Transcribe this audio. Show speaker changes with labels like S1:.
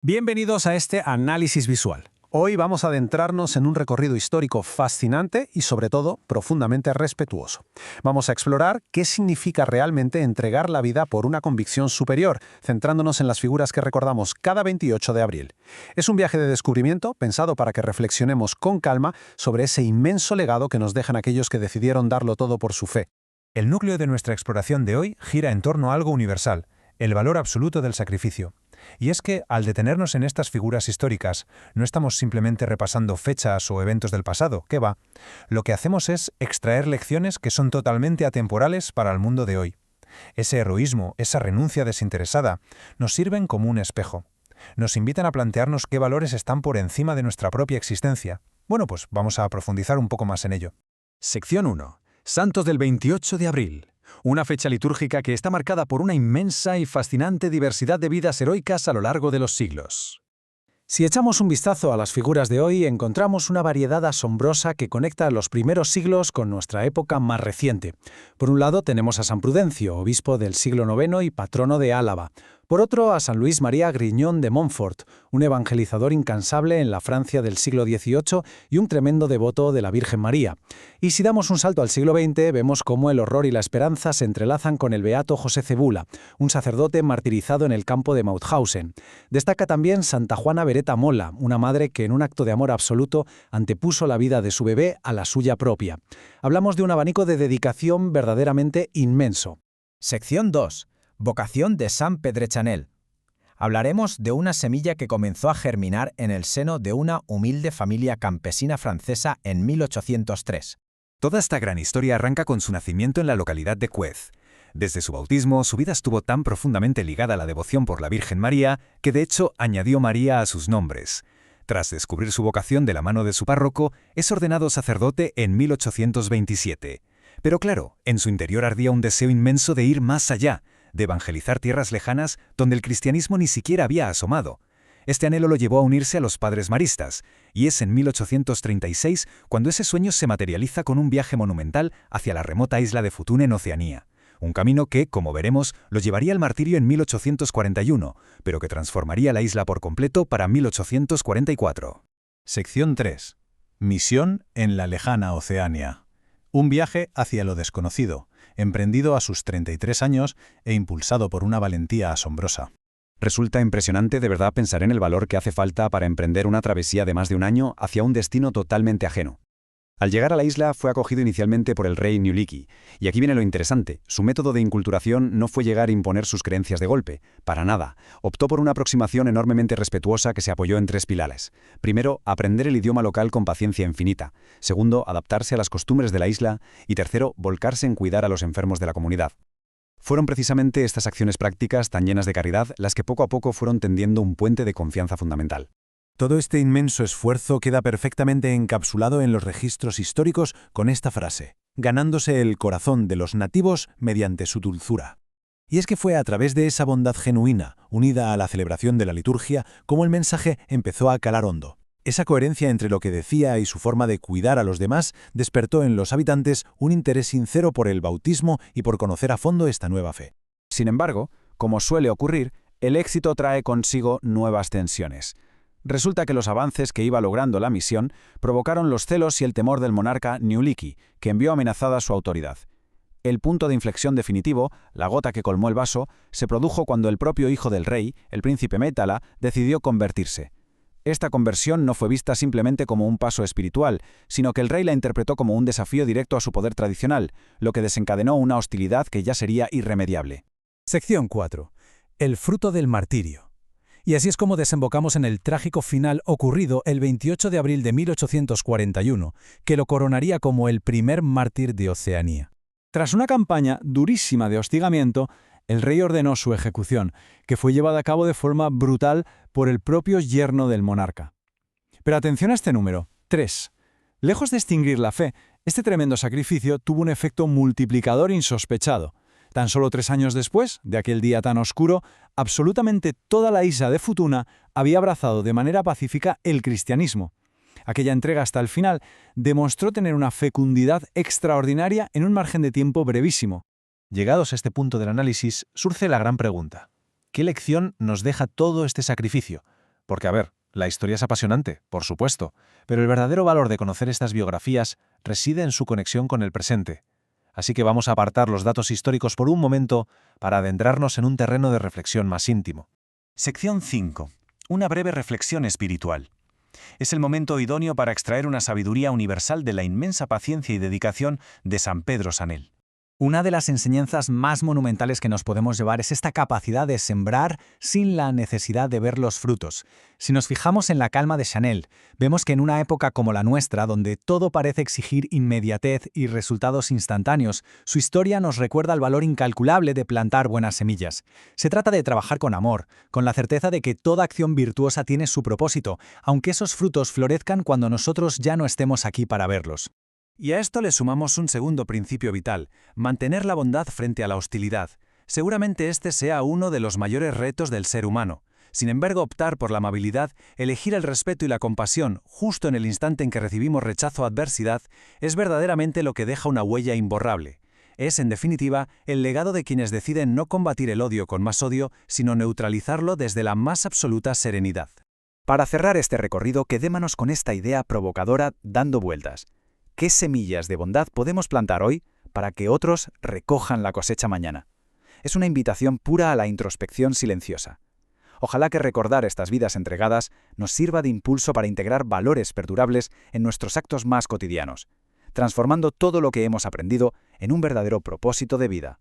S1: Bienvenidos a este análisis visual. Hoy vamos a adentrarnos en un recorrido histórico fascinante y, sobre todo, profundamente respetuoso. Vamos a explorar qué significa realmente entregar la vida por una convicción superior, centrándonos en las figuras que recordamos cada 28 de abril. Es un viaje de descubrimiento pensado para que reflexionemos con calma sobre ese inmenso legado que nos dejan aquellos que decidieron darlo todo por su fe.
S2: El núcleo de nuestra exploración de hoy gira en torno a algo universal, el valor absoluto del sacrificio. Y es que, al detenernos en estas figuras históricas, no estamos simplemente repasando fechas o eventos del pasado, ¿qué va? Lo que hacemos es extraer lecciones que son totalmente atemporales para el mundo de hoy. Ese heroísmo, esa renuncia desinteresada, nos sirven como un espejo. Nos invitan a plantearnos qué valores están por encima de nuestra propia existencia. Bueno, pues vamos a profundizar un poco más en ello.
S3: Sección 1. Santos del 28 de abril. Una fecha litúrgica que está marcada por una inmensa y fascinante diversidad de vidas heroicas a lo largo de los siglos.
S1: Si echamos un vistazo a las figuras de hoy, encontramos una variedad asombrosa que conecta los primeros siglos con nuestra época más reciente. Por un lado tenemos a San Prudencio, obispo del siglo IX y patrono de Álava. Por otro, a San Luis María Grignon de Montfort, un evangelizador incansable en la Francia del siglo XVIII y un tremendo devoto de la Virgen María. Y si damos un salto al siglo XX, vemos cómo el horror y la esperanza se entrelazan con el beato José Cebula, un sacerdote martirizado en el campo de Mauthausen. Destaca también Santa Juana Beretta Molla, una madre que en un acto de amor absoluto antepuso la vida de su bebé a la suya propia. Hablamos de un abanico de dedicación verdaderamente inmenso.
S4: Sección 2. Vocación de Sant Pedre Chanel. Hablaremos de una semilla que comenzó a germinar en el seno de una humilde familia campesina francesa en 1803.
S3: Toda esta gran historia arranca con su nacimiento en la localidad de Cuez. Desde su bautismo, su vida estuvo tan profundamente ligada a la devoción por la Virgen María que de hecho añadió María a sus nombres. Tras descubrir su vocación de la mano de su párroco, es ordenado sacerdote en 1827. Pero claro, en su interior ardía un deseo inmenso de ir más allá, de evangelizar tierras lejanas donde el cristianismo ni siquiera había asomado. Este anhelo lo llevó a unirse a los padres maristas, y es en 1836 cuando ese sueño se materializa con un viaje monumental hacia la remota isla de Futuna en Oceanía. Un camino que, como veremos, lo llevaría al martirio en 1841, pero que transformaría la isla por completo para 1844.
S5: Sección 3. Misión en la lejana Oceanía. Un viaje hacia lo desconocido, emprendido a sus 33 años e impulsado por una valentía asombrosa.
S3: Resulta impresionante de verdad pensar en el valor que hace falta para emprender una travesía de más de un año hacia un destino totalmente ajeno. Al llegar a la isla fue acogido inicialmente por el rey Niulikki, y aquí viene lo interesante, su método de inculturación no fue llegar a imponer sus creencias de golpe, para nada. Optó por una aproximación enormemente respetuosa que se apoyó en 3 pilares. Primero, aprender el idioma local con paciencia infinita. Segundo, adaptarse a las costumbres de la isla. Y tercero, volcarse en cuidar a los enfermos de la comunidad. Fueron precisamente estas acciones prácticas tan llenas de caridad las que poco a poco fueron tendiendo un puente de confianza fundamental.
S5: Todo este inmenso esfuerzo queda perfectamente encapsulado en los registros históricos con esta frase: ganándose el corazón de los nativos mediante su dulzura. Y es que fue a través de esa bondad genuina, unida a la celebración de la liturgia, como el mensaje empezó a calar hondo. Esa coherencia entre lo que decía y su forma de cuidar a los demás despertó en los habitantes un interés sincero por el bautismo y por conocer a fondo esta nueva fe.
S3: Sin embargo, como suele ocurrir, el éxito trae consigo nuevas tensiones. Resulta que los avances que iba logrando la misión provocaron los celos y el temor del monarca Niulikki, que envió amenazada su autoridad. El punto de inflexión definitivo, la gota que colmó el vaso, se produjo cuando el propio hijo del rey, el príncipe Métala, decidió convertirse. Esta conversión no fue vista simplemente como un paso espiritual, sino que el rey la interpretó como un desafío directo a su poder tradicional, lo que desencadenó una hostilidad que ya sería irremediable.
S1: Sección 4. El fruto del martirio. Y así es como desembocamos en el trágico final ocurrido el 28 de abril de 1841, que lo coronaría como el primer mártir de Oceanía. Tras una campaña durísima de hostigamiento, el rey ordenó su ejecución, que fue llevada a cabo de forma brutal por el propio yerno del monarca. Pero atención a este número, 3. Lejos de extinguir la fe, este tremendo sacrificio tuvo un efecto multiplicador insospechado. Tan solo 3 años después, de aquel día tan oscuro, absolutamente toda la isla de Futuna había abrazado de manera pacífica el cristianismo. Aquella entrega hasta el final demostró tener una fecundidad extraordinaria en un margen de tiempo brevísimo.
S2: Llegados a este punto del análisis, surge la gran pregunta. ¿Qué lección nos deja todo este sacrificio?
S3: Porque, a ver, la historia es apasionante, por supuesto, pero el verdadero valor de conocer estas biografías reside en su conexión con el presente. Así que vamos a apartar los datos históricos por un momento para adentrarnos en un terreno de reflexión más íntimo.
S6: Sección 5. Una breve reflexión espiritual. Es el momento idóneo para extraer una sabiduría universal de la inmensa paciencia y dedicación de San Pedro Sanel.
S1: Una de las enseñanzas más monumentales que nos podemos llevar es esta capacidad de sembrar sin la necesidad de ver los frutos. Si nos fijamos en la calma de Chanel, vemos que en una época como la nuestra, donde todo parece exigir inmediatez y resultados instantáneos, su historia nos recuerda el valor incalculable de plantar buenas semillas. Se trata de trabajar con amor, con la certeza de que toda acción virtuosa tiene su propósito, aunque esos frutos florezcan cuando nosotros ya no estemos aquí para verlos. Y a esto le sumamos un segundo principio vital: mantener la bondad frente a la hostilidad. Seguramente este sea uno de los mayores retos del ser humano. Sin embargo, optar por la amabilidad, elegir el respeto y la compasión justo en el instante en que recibimos rechazo o adversidad, es verdaderamente lo que deja una huella imborrable. Es, en definitiva, el legado de quienes deciden no combatir el odio con más odio, sino neutralizarlo desde la más absoluta serenidad.
S3: Para cerrar este recorrido, quedémonos con esta idea provocadora dando vueltas. ¿Qué semillas de bondad podemos plantar hoy para que otros recojan la cosecha mañana? Es una invitación pura a la introspección silenciosa. Ojalá que recordar estas vidas entregadas nos sirva de impulso para integrar valores perdurables en nuestros actos más cotidianos, transformando todo lo que hemos aprendido en un verdadero propósito de vida.